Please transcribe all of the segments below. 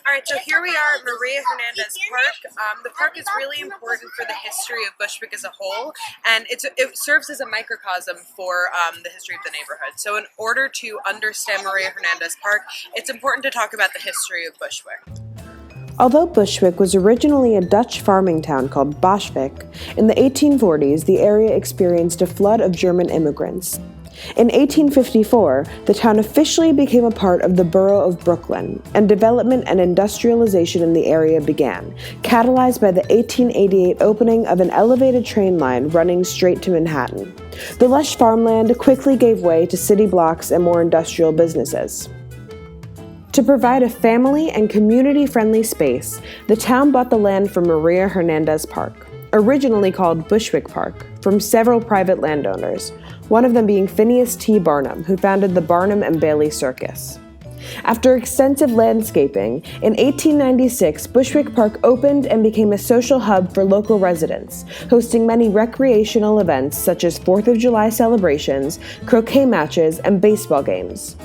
All right, so here we are at Maria Hernandez Park. The park is really important for the history of Bushwick as a whole, and it serves as a microcosm for the history of the neighborhood. So in order to understand Maria Hernandez Park, it's important to talk about the history of Bushwick. Although Bushwick was originally a Dutch farming town called Bushwick, in the 1840s the area experienced a flood of German immigrants. In 1854, the town officially became a part of the borough of Brooklyn, and development and industrialization in the area began, catalyzed by the 1888 opening of an elevated train line running straight to Manhattan. The lush farmland quickly gave way to city blocks and more industrial businesses. To provide a family and community-friendly space, the town bought the land for Maria Hernandez Park, originally called Bushwick Park, from several private landowners, one of them being Phineas T. Barnum, who founded the Barnum and Bailey Circus. After extensive landscaping, in 1896, Bushwick Park opened and became a social hub for local residents, hosting many recreational events such as 4th of July celebrations, croquet matches, and baseball games.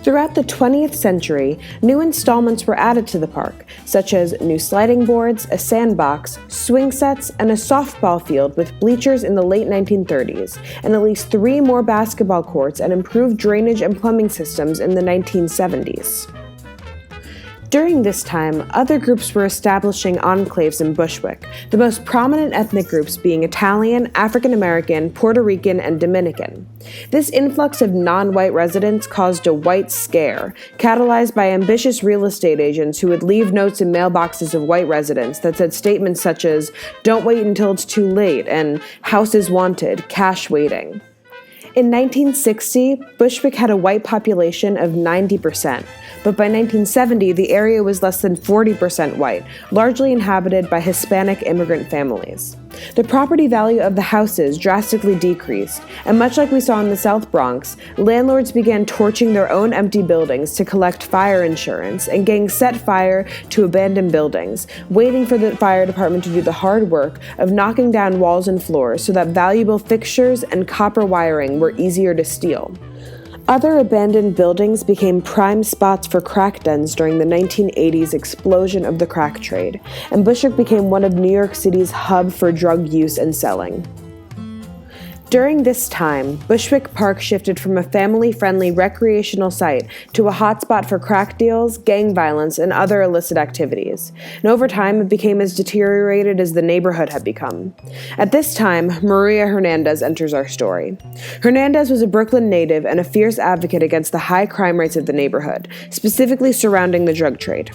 Throughout the 20th century, new installments were added to the park, such as new sliding boards, a sandbox, swing sets, and a softball field with bleachers in the late 1930s, and at least 3 more basketball courts and improved drainage and plumbing systems in the 1970s. During this time, other groups were establishing enclaves in Bushwick, the most prominent ethnic groups being Italian, African American, Puerto Rican, and Dominican. This influx of non-white residents caused a white scare, catalyzed by ambitious real estate agents who would leave notes in mailboxes of white residents that said statements such as, "Don't wait until it's too late," and "House is wanted, cash waiting." In 1960, Bushwick had a white population of 90%, but by 1970, the area was less than 40% white, largely inhabited by Hispanic immigrant families. The property value of the houses drastically decreased, and much like we saw in the South Bronx, landlords began torching their own empty buildings to collect fire insurance, and gangs set fire to abandoned buildings, waiting for the fire department to do the hard work of knocking down walls and floors so that valuable fixtures and copper wiring were easier to steal. Other abandoned buildings became prime spots for crack dens during the 1980s explosion of the crack trade, and Bushwick became one of New York City's hub for drug use and selling. During this time, Bushwick Park shifted from a family-friendly recreational site to a hotspot for crack deals, gang violence, and other illicit activities. And over time, it became as deteriorated as the neighborhood had become. At this time, Maria Hernandez enters our story. Hernandez was a Brooklyn native and a fierce advocate against the high crime rates of the neighborhood, specifically surrounding the drug trade.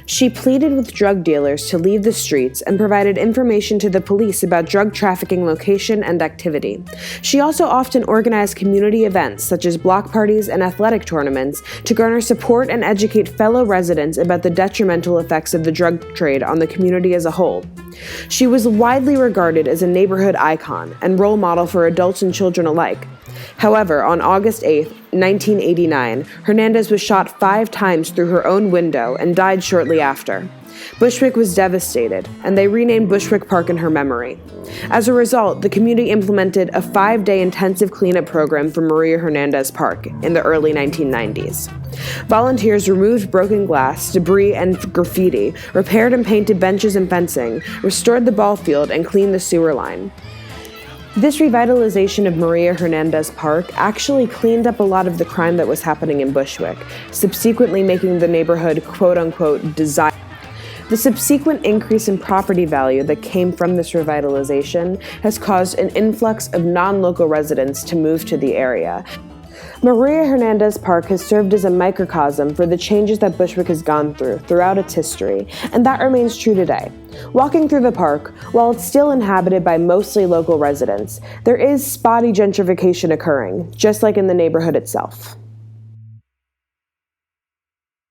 She pleaded with drug dealers to leave the streets and provided information to the police about drug trafficking location and activity. She also often organized community events such as block parties and athletic tournaments to garner support and educate fellow residents about the detrimental effects of the drug trade on the community as a whole. She was widely regarded as a neighborhood icon and role model for adults and children alike. However, on August 8, 1989, Hernandez was shot 5 times through her own window and died shortly after. Bushwick was devastated, and they renamed Bushwick Park in her memory. As a result, the community implemented a 5-day intensive cleanup program for Maria Hernandez Park in the early 1990s. Volunteers removed broken glass, debris, and graffiti, repaired and painted benches and fencing, restored the ball field, and cleaned the sewer line. This revitalization of Maria Hernandez Park actually cleaned up a lot of the crime that was happening in Bushwick, subsequently making the neighborhood quote-unquote desirable. The subsequent increase in property value that came from this revitalization has caused an influx of non-local residents to move to the area. Maria Hernandez Park has served as a microcosm for the changes that Bushwick has gone throughout its history, and that remains true today. Walking through the park, while it's still inhabited by mostly local residents, there is spotty gentrification occurring, just like in the neighborhood itself.